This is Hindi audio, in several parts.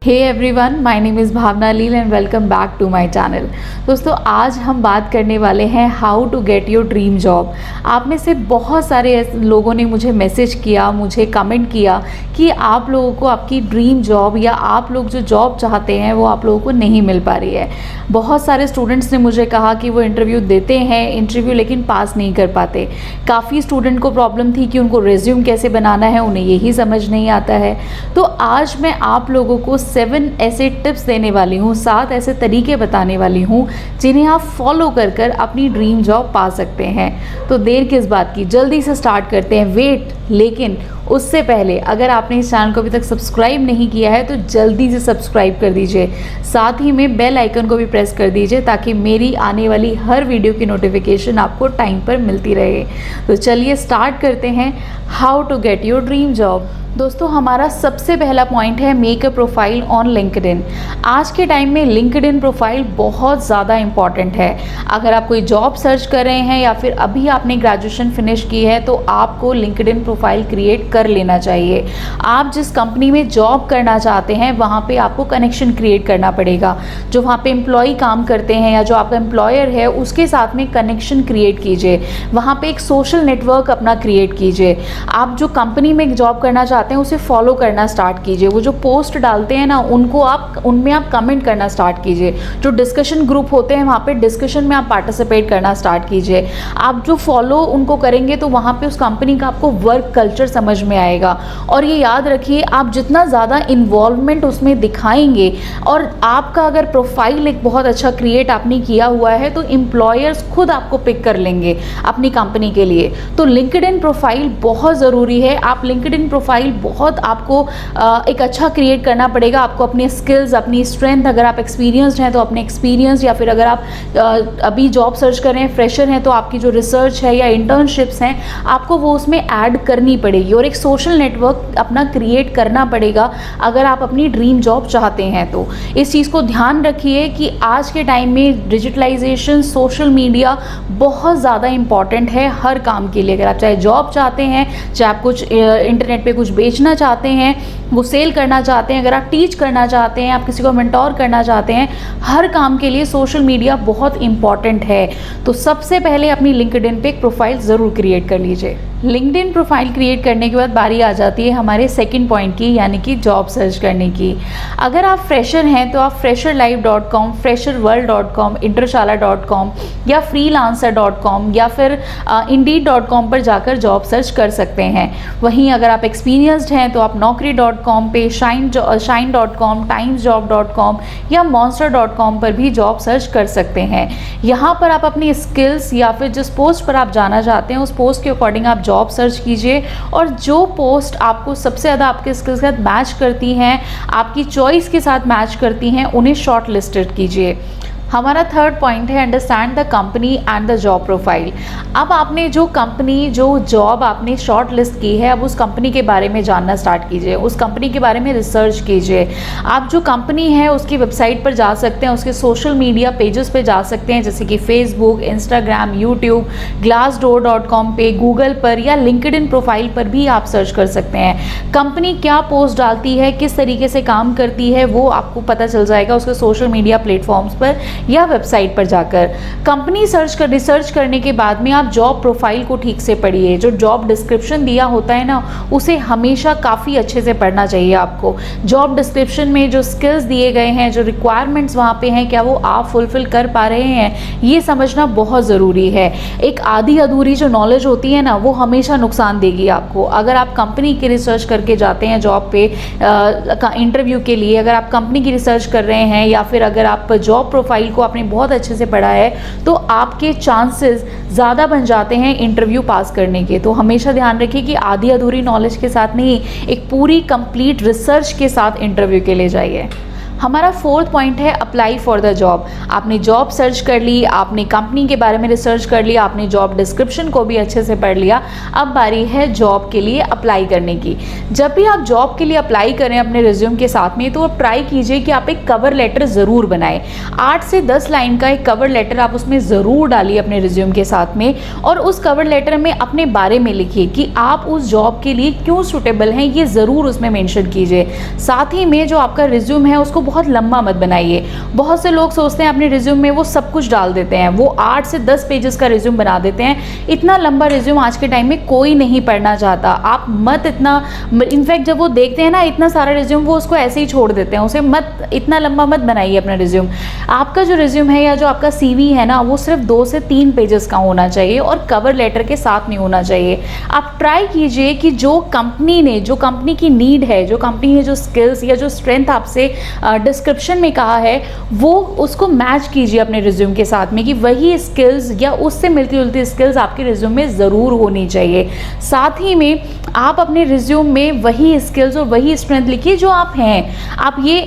Hey everyone, my name is Bhavna Leel and welcome back to my channel. दोस्तों, आज हम बात करने वाले हैं how to get your dream job. आप में से बहुत सारे लोगों ने मुझे मैसेज किया, मुझे कमेंट किया कि आप लोगों को आपकी ड्रीम जॉब या आप लोग जो जॉब चाहते हैं वो आप लोगों को नहीं मिल पा रही है। बहुत सारे स्टूडेंट्स ने मुझे कहा कि वो इंटरव्यू देते हैं लेकिन पास नहीं कर पाते। काफ़ी स्टूडेंट को प्रॉब्लम थी कि उनको रिज्यूम कैसे बनाना है, उन्हें यही समझ नहीं आता है। तो आज मैं आप लोगों को 7 ऐसे टिप्स देने वाली हूँ, 7 ऐसे तरीके बताने वाली हूँ जिन्हें आप फॉलो कर अपनी ड्रीम जॉब पा सकते हैं। तो देर किस बात की, जल्दी से स्टार्ट करते हैं। लेकिन उससे पहले अगर आपने इस चैनल को अभी तक सब्सक्राइब नहीं किया है तो जल्दी से सब्सक्राइब कर दीजिए। साथ ही में बेल आइकन को भी प्रेस कर दीजिए ताकि मेरी आने वाली हर वीडियो की नोटिफिकेशन आपको टाइम पर मिलती रहे। तो चलिए स्टार्ट करते हैं how to get your dream job. दोस्तों, हमारा सबसे पहला पॉइंट है make a profile on LinkedIn. आज के टाइम में लिंक्डइन प्रोफाइल बहुत ज़्यादा इम्पॉर्टेंट है। अगर आप कोई जॉब सर्च कर रहे हैं या फिर अभी आपने ग्रेजुएशन फिनिश की है तो आपको लिंक्डइन प्रोफाइल क्रिएट कर लेना चाहिए। आप जिस कंपनी में जॉब करना चाहते हैं वहाँ पे आपको कनेक्शन क्रिएट करना पड़ेगा। जो वहाँ पे एम्प्लॉय काम करते हैं या जो आपका एम्प्लॉयर है उसके साथ में कनेक्शन क्रिएट कीजिए। वहाँ पे एक सोशल नेटवर्क अपना क्रिएट कीजिए। आप जो कंपनी में जॉब करना चाहते हैं उसे फॉलो करना स्टार्ट कीजिए। वो जो पोस्ट डालते हैं ना उनमें आप कमेंट करना स्टार्ट कीजिए। जो डिस्कशन ग्रुप होते हैं वहाँ पे डिस्कशन में आप पार्टिसिपेट करना स्टार्ट कीजिए। आप जो फॉलो उनको करेंगे तो वहाँ पे उस कंपनी का आपको वर्क कल्चर समझ में आएगा। और ये याद रखिए, आप जितना ज़्यादा इन्वॉल्वमेंट उसमें दिखाएंगे और आपका अगर प्रोफाइल एक बहुत अच्छा क्रिएट आपने किया हुआ है तो एम्प्लॉयर्स खुद आपको पिक कर लेंगे अपनी कंपनी के लिए। तो लिंक्डइन प्रोफाइल बहुत ज़रूरी है। आप लिंक्डइन प्रोफाइल बहुत आपको एक अच्छा क्रिएट करना पड़ेगा। आपको अपने स्किल्स, अपनी स्ट्रेंथ, अगर आप एक्सपीरियंस्ड हैं तो अपने एक्सपीरियंस, या फिर अगर आप अभी जॉब सर्च कर रहे हैं, फ्रेशर हैं, तो आपकी जो रिसर्च है या इंटर्नशिप्स हैं आपको वो उसमें ऐड करनी पड़ेगी। और एक सोशल नेटवर्क अपना क्रिएट करना पड़ेगा अगर आप अपनी ड्रीम जॉब चाहते हैं। तो इस चीज़ को ध्यान रखिए कि आज के टाइम में डिजिटलाइजेशन, सोशल मीडिया बहुत ज़्यादा इंपॉर्टेंट है हर काम के लिए। अगर आप चाहे जॉब चाहते हैं, चाहे आप कुछ इंटरनेट पे कुछ बेचना चाहते हैं, वो सेल करना चाहते हैं, अगर आप टीच करना चाहते हैं, आप किसी को मेंटोर करना चाहते हैं, हर काम के लिए सोशल मीडिया बहुत इंपॉर्टेंट है। तो सबसे पहले अपनी लिंक्डइन पे एक प्रोफाइल ज़रूर क्रिएट कर लीजिए। लिंक्डइन प्रोफाइल क्रिएट करने के बाद बारी आ जाती है हमारे सेकंड पॉइंट की, यानी कि जॉब सर्च करने की। अगर आप फ्रेशर हैं तो आप fresherlife.com, fresherworld.com, इंटरशाला.com या freelancer.com या फिर indeed.com पर जाकर जॉब सर्च कर सकते हैं। वहीं अगर आप एक्सपीरियंस्ड हैं तो आप naukri.com पे, shine.com, timesjob.com या monster.com पर भी जॉब सर्च कर सकते हैं। यहाँ पर आप अपनी स्किल्स या फिर जिस पोस्ट पर आप जाना चाहते हैं उस पोस्ट के अकॉर्डिंग आप जॉब सर्च कीजिए और जो पोस्ट आपको सबसे ज़्यादा आपके स्किल्स के साथ मैच करती हैं, आपकी चॉइस के साथ मैच करती हैं, उन्हें शॉर्ट लिस्टेड कीजिए। हमारा थर्ड पॉइंट है understand the company and the job profile. अब आपने जो कंपनी, जो जॉब आपने शॉर्ट लिस्ट की है, अब उस कंपनी के बारे में जानना स्टार्ट कीजिए, उस कंपनी के बारे में रिसर्च कीजिए। आप जो कंपनी है उसकी वेबसाइट पर जा सकते हैं, उसके सोशल मीडिया पेजेस पे जा सकते हैं जैसे कि फेसबुक, इंस्टाग्राम, यूट्यूब, glassdoor.com पे, गूगल पर या लिंक्डइन प्रोफाइल पर भी आप सर्च कर सकते हैं। कंपनी क्या पोस्ट डालती है, किस तरीके से काम करती है, वो आपको पता चल जाएगा उसके सोशल मीडिया प्लेटफॉर्म्स पर या वेबसाइट पर जाकर। कंपनी रिसर्च करने के बाद में आप जॉब प्रोफाइल को ठीक से पढ़िए। जो जॉब डिस्क्रिप्शन दिया होता है ना उसे हमेशा काफ़ी अच्छे से पढ़ना चाहिए आपको। जॉब डिस्क्रिप्शन में जो स्किल्स दिए गए हैं, जो रिक्वायरमेंट्स वहाँ पे हैं, क्या वो आप फुलफिल कर पा रहे हैं, ये समझना बहुत ज़रूरी है। एक आधी अधूरी जो नॉलेज होती है ना वो हमेशा नुकसान देगी आपको। अगर आप कंपनी की रिसर्च करके जाते हैं जॉब पे इंटरव्यू के लिए, अगर आप कंपनी की रिसर्च कर रहे हैं या फिर अगर आप जॉब प्रोफाइल को आपने बहुत अच्छे से पढ़ा है तो आपके चांसेस ज़्यादा बन जाते हैं इंटरव्यू पास करने के। तो हमेशा ध्यान रखिए कि आधी अधूरी नॉलेज के साथ नहीं, एक पूरी कंप्लीट रिसर्च के साथ इंटरव्यू के लिए जाइए। हमारा फोर्थ पॉइंट है अप्लाई फॉर द जॉब। आपने जॉब सर्च कर ली, आपने कंपनी के बारे में रिसर्च कर लिया, आपने जॉब डिस्क्रिप्शन को भी अच्छे से पढ़ लिया, अब बारी है जॉब के लिए अप्लाई करने की। जब भी आप जॉब के लिए अप्लाई करें अपने रिज्यूम के साथ में, तो आप ट्राई कीजिए कि आप एक कवर लेटर ज़रूर बनाएं। 8 से 10 लाइन का एक कवर लेटर आप उसमें ज़रूर डालिए अपने रिज्यूम के साथ में, और उस कवर लेटर में अपने बारे में लिखिए कि आप उस जॉब के लिए क्यों सूटेबल हैं, ये ज़रूर उसमें मेंशन कीजिए। साथ ही में जो आपका रिज्यूम है उसको बहुत लंबा मत बनाइए। बहुत से लोग सोचते हैं अपने रिज्यूम में वो सब कुछ डाल देते हैं, वो 8 से 10 पेजेस का रिज्यूम बना देते हैं। इतना लंबा रिज्यूम आज के टाइम में कोई नहीं पढ़ना चाहता। आप मत इतना, इनफैक्ट जब वो देखते हैं ना इतना सारा रिज्यूम, वो उसको ऐसे ही छोड़ देते हैं। उसे मत इतना लंबा मत बनाइए अपना रिज्यूम। आपका जो रिज्यूम है या जो आपका सीवी है ना, वो सिर्फ 2 से 3 पेजेस का होना चाहिए और कवर लेटर के साथ में होना चाहिए। आप ट्राई कीजिए कि जो कंपनी की नीड है, जो कंपनी ने जो स्किल्स या जो स्ट्रेंथ आपसे डिस्क्रिप्शन में कहा है, वो उसको मैच कीजिए अपने रिज्यूम के साथ में, कि वही स्किल्स या उससे मिलती जुलती स्किल्स आपके रिज्यूम में ज़रूर होनी चाहिए। साथ ही में आप अपने रिज्यूम में वही स्किल्स और वही स्ट्रेंथ लिखिए जो आप हैं।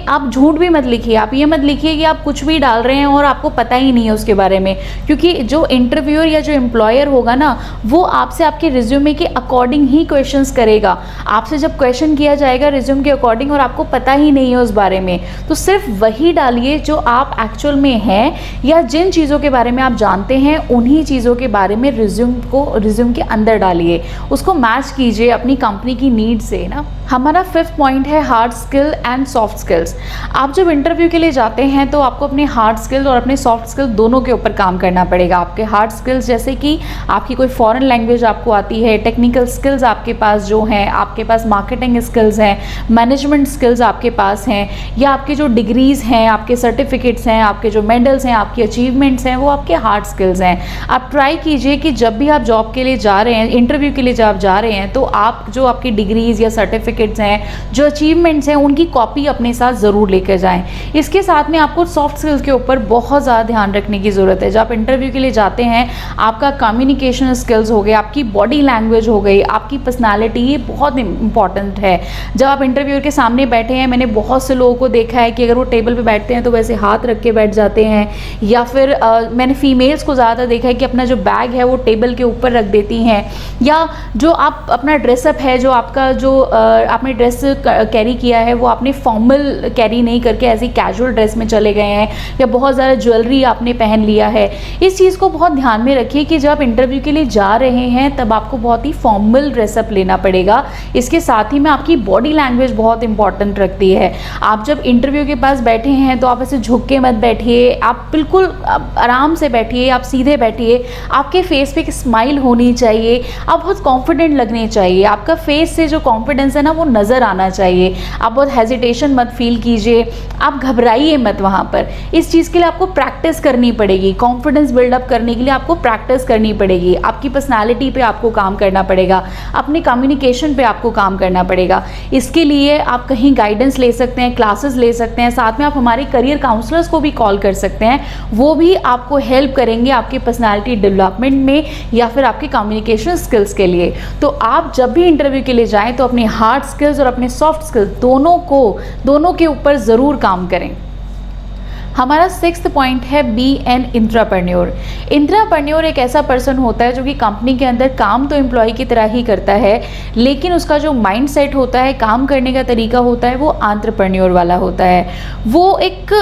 आप झूठ भी मत लिखिए। आप ये मत लिखिए कि आप कुछ भी डाल रहे हैं और आपको पता ही नहीं है उसके बारे में, क्योंकि जो इंटरव्यूअर या जो एम्प्लॉयर होगा ना, वो आपसे आपके रिज्यूमे के अकॉर्डिंग ही क्वेश्चंस करेगा। आपसे जब क्वेश्चन किया जाएगा रिज्यूम के अकॉर्डिंग और आपको पता ही नहीं है उस बारे में, तो सिर्फ वही डालिए जो आप एक्चुअल में हैं, या जिन चीज़ों के बारे में आप जानते हैं उन्हीं चीज़ों के बारे में रिज्यूम के अंदर डालिए। उसको मैच कीजिए अपनी कंपनी की नीड से ना। हमारा 5th पॉइंट है hard skill and soft skills. आप जब इंटरव्यू के लिए जाते हैं तो आपको अपने हार्ड स्किल्स और अपने सॉफ्ट स्किल्स दोनों के ऊपर काम करना पड़ेगा। आपके हार्ड स्किल्स जैसे कि आपकी कोई फॉरेन लैंग्वेज आपको आती है, टेक्निकल स्किल्स आपके पास जो हैं, आपके पास मार्केटिंग स्किल्स हैं, मैनेजमेंट स्किल्स आपके पास हैं, या आपके जो डिग्रीज़ हैं, आपके सर्टिफिकेट्स हैं, आपके जो मेडल्स हैं, आपकी अचीवमेंट्स हैं, वो आपके हार्ड स्किल्स हैं। आप ट्राई कीजिए कि जब भी आप जॉब के लिए जा रहे हैं, इंटरव्यू के लिए जब आप जा रहे हैं, तो आप जो आपकी डिग्रीज़ या सर्टिफिकेट्स हैं, जो अचीवमेंट्स हैं, उनकी कॉपी अपने साथ ज़रूर लेकर जाएं। इसके साथ में आपको सॉफ्ट स्किल्स के ऊपर बहुत ज़्यादा ध्यान रखने की ज़रूरत है। जब आप इंटरव्यू के लिए जाते हैं, आपका कम्युनिकेशन स्किल्स हो गए, आपकी बॉडी लैंग्वेज हो गई, आपकी पर्सनालिटी, ये बहुत इंपॉर्टेंट है। जब आप इंटरव्यूअर के सामने बैठे हैं, मैंने बहुत से लोगों को देखा है कि अगर वो टेबल पे बैठते हैं तो वैसे हाथ रख के बैठ जाते हैं, या फिर मैंने फीमेल्स को ज़्यादा देखा है कि अपना जो बैग है वो टेबल के ऊपर रख देती हैं, या जो आप अपना ड्रेसअप है, जो आपका जो आपने ड्रेस कैरी किया है, वो आपने फॉर्मल कैरी नहीं करके ऐसी कैजुअल ड्रेस में चले गए हैं, या बहुत ज़्यादा ज्वेलरी आपने पहन लिया है। इस चीज़ को बहुत ध्यान में रखिए कि जब आप इंटरव्यू के लिए जा रहे हैं तब आपको बहुत ही फॉर्मल ड्रेसअप लेना पड़ेगा। इसके साथ ही में आपकी बॉडी लैंग्वेज बहुत इंपॉर्टेंट रखती है। आप जब इंटरव्यू के पास बैठे हैं तो आप ऐसे झुक के मत बैठिए, आप बिल्कुल आराम से बैठिए, आप सीधे बैठिए। आपके फेस पे एक स्माइल होनी चाहिए, आप बहुत कॉन्फिडेंट लगने चाहिए। आपका फेस से जो कॉन्फिडेंस है ना, वो नज़र आना चाहिए। आप बहुत हेजिटेशन मत फील कीजिए, आप घबराइए मत वहाँ पर। इस चीज़ के लिए आपको प्रैक्टिस करनी पड़ेगी। कॉन्फिडेंस बिल्डअप करने के लिए आपको प्रैक्टिस करनी पड़ेगी। आपकी पर्सनालिटी पे आपको काम करना पड़ेगा, अपने कम्युनिकेशन पे आपको काम करना पड़ेगा। इसके लिए आप कहीं गाइडेंस ले सकते हैं, क्लासेस ले सकते हैं। साथ में आप हमारे करियर काउंसलर्स को भी कॉल कर सकते हैं, वो भी आपको हेल्प करेंगे आपकी पर्सनालिटी डेवलपमेंट में या फिर आपके कम्युनिकेशन स्किल्स के लिए। तो आप जब भी इंटरव्यू के लिए जाएं तो अपने हार्ड स्किल्स और अपने सॉफ्ट स्किल्स दोनों के ऊपर ज़रूर काम करें। हमारा 6th पॉइंट है बी एन इंट्राप्रेन्योर। इंट्राप्रेन्योर एक ऐसा पर्सन होता है जो कि कंपनी के अंदर काम तो एम्प्लॉय की तरह ही करता है, लेकिन उसका जो माइंड सेट होता है, काम करने का तरीका होता है, वो एंटरप्रेन्योर वाला होता है। वो एक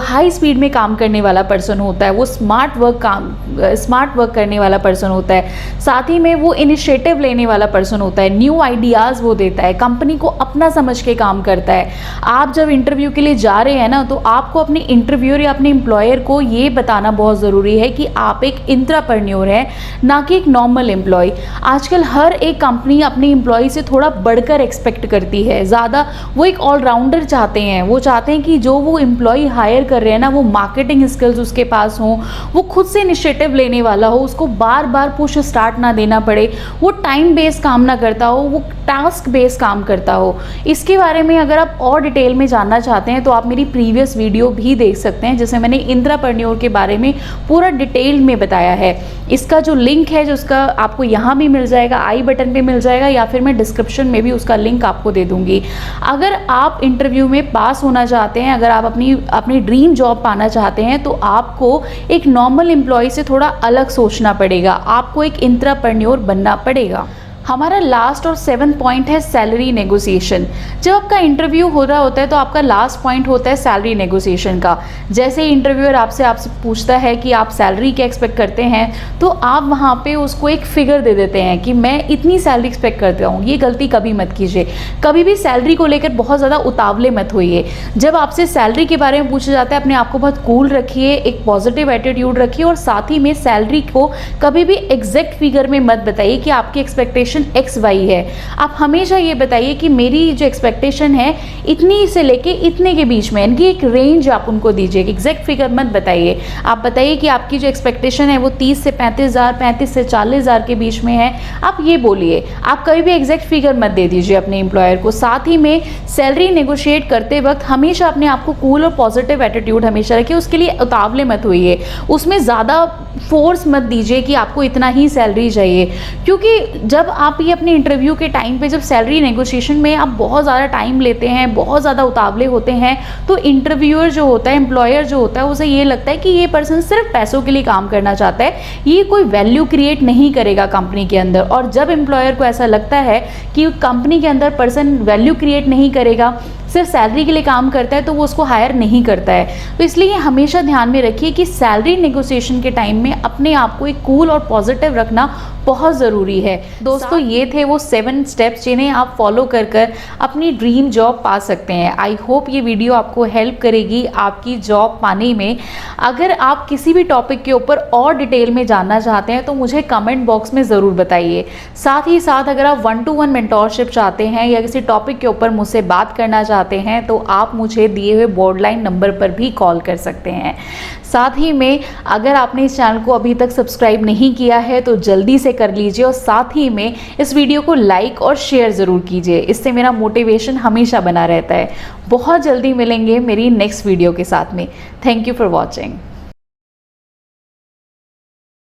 हाई स्पीड में काम करने वाला पर्सन होता है, वो स्मार्ट वर्क करने वाला पर्सन होता है। साथ ही में वो इनिशिएटिव लेने वाला पर्सन होता है, न्यू आइडियाज़ वो देता है, कंपनी को अपना समझ के काम करता है। आप जब इंटरव्यू के लिए जा रहे हैं ना, तो आपको अपने इंटरव्यू या अपने एम्प्लॉयर को ये बताना बहुत ज़रूरी है कि आप एक इंट्राप्रेन्योर हैं, ना कि एक नॉर्मल एम्प्लॉय। आजकल हर एक कंपनी अपने एम्प्लॉय से थोड़ा बढ़कर एक्सपेक्ट करती है ज़्यादा। वो एक ऑलराउंडर चाहते हैं, वो चाहते हैं कि जो वो एम्प्लॉय हायर कर रहे हैं ना, वो मार्केटिंग स्किल्स उसके पास हों, वो खुद से इनिशिएटिव लेने वाला हो, उसको बार बार पुश स्टार्ट ना देना पड़े, वो टाइम बेस्ड काम ना करता हो, वो टास्क बेस्ड काम करता हो। इसके बारे में अगर आप और डिटेल में जानना चाहते हैं तो आप मेरी प्रीवियस वीडियो भी देख सकते सकते हैं, जिसमें मैंने इंट्राप्रेन्योर के बारे में पूरा डिटेल में बताया है। इसका जो लिंक है, जो उसका आपको यहाँ भी मिल जाएगा, आई बटन पे मिल जाएगा, या फिर मैं डिस्क्रिप्शन में भी उसका लिंक आपको दे दूँगी। अगर आप इंटरव्यू में पास होना चाहते हैं, अगर आप अपनी ड्रीम जॉब पाना चाहते हैं, तो आपको एक नॉर्मल एम्प्लॉय से थोड़ा अलग सोचना पड़ेगा, आपको एक इंट्राप्रेन्योर बनना पड़ेगा। हमारा लास्ट और 7th पॉइंट है सैलरी नेगोशिएशन। जब आपका इंटरव्यू हो रहा होता है तो आपका लास्ट पॉइंट होता है सैलरी नेगोशिएशन का। जैसे ही इंटरव्यूअर आपसे पूछता है कि आप सैलरी क्या एक्सपेक्ट करते हैं, तो आप वहाँ पे उसको एक फिगर दे देते हैं कि मैं इतनी सैलरी एक्सपेक्ट करता हूँ। ये गलती कभी मत कीजिए, कभी भी सैलरी को लेकर बहुत ज़्यादा उतावले मत होइए। जब आपसे सैलरी के बारे में पूछा जाता है, अपने आप को बहुत कूल रखिए, एक पॉजिटिव एटीट्यूड रखिए, और साथ ही में सैलरी को कभी भी एग्जैक्ट फिगर में मत बताइए कि आपकी एक्सपेक्टेशन XY है। आप हमेशा ये बताइए कि मेरी जो एक्सपेक्टेशन है इतनी से लेके इतने के बीच में, इनकी एक रेंज आप उनको दीजिए, एग्जैक्ट फिगर मत बताइए। आप बताइए कि आपकी जो एक्सपेक्टेशन है वो 30 से 35,000, 35 से 40,000 के बीच में है, आप ये बोलिए। आप कभी भी एग्जैक्ट फिगर मत दे दीजिए अपने एम्प्लॉयर को। साथ ही में सैलरी नेगोशिएट करते वक्त हमेशा अपने आप को कूल और पॉजिटिव एटीट्यूड हमेशा रखिए, उसके लिए उतावले मत होइए, उसमें ज़्यादा फोर्स मत दीजिए कि आपको इतना ही सैलरी चाहिए। क्योंकि जब आप ये अपने इंटरव्यू के टाइम पे, जब सैलरी नेगोशिएशन में आप बहुत ज़्यादा टाइम लेते हैं, बहुत ज़्यादा उतावले होते हैं, तो इंटरव्यूअर जो होता है, एम्प्लॉयर जो होता है, उसे ये लगता है कि ये पर्सन सिर्फ पैसों के लिए काम करना चाहता है, ये कोई वैल्यू क्रिएट नहीं करेगा कंपनी के अंदर। और जब एम्प्लॉयर को ऐसा लगता है कि कंपनी के अंदर पर्सन वैल्यू क्रिएट नहीं करेगा, सिर्फ सैलरी के लिए काम करता है, तो वो उसको हायर नहीं करता है। तो इसलिए हमेशा ध्यान में रखिए कि सैलरी नेगोशिएशन के टाइम में अपने आप को एक कूल और पॉजिटिव रखना बहुत ज़रूरी है। दोस्तों, ये थे वो 7 स्टेप्स जिन्हें आप फॉलो कर कर अपनी ड्रीम जॉब पा सकते हैं। आई होप ये वीडियो आपको हेल्प करेगी आपकी जॉब पाने में। अगर आप किसी भी टॉपिक के ऊपर और डिटेल में जानना चाहते हैं तो मुझे कमेंट बॉक्स में ज़रूर बताइए। साथ ही साथ अगर आप 1-to-1 मेंटोरशिप चाहते हैं या किसी टॉपिक के ऊपर मुझसे बात करना चाहते हैं, तो आप मुझे दिए हुए बॉर्डलाइन नंबर पर भी कॉल कर सकते हैं। साथ ही में अगर आपने इस चैनल को अभी तक सब्सक्राइब नहीं किया है तो जल्दी से कर लीजिए, और साथ ही में इस वीडियो को लाइक और शेयर ज़रूर कीजिए। इससे मेरा मोटिवेशन हमेशा बना रहता है। बहुत जल्दी मिलेंगे मेरी नेक्स्ट वीडियो के साथ में। Thank you for watching.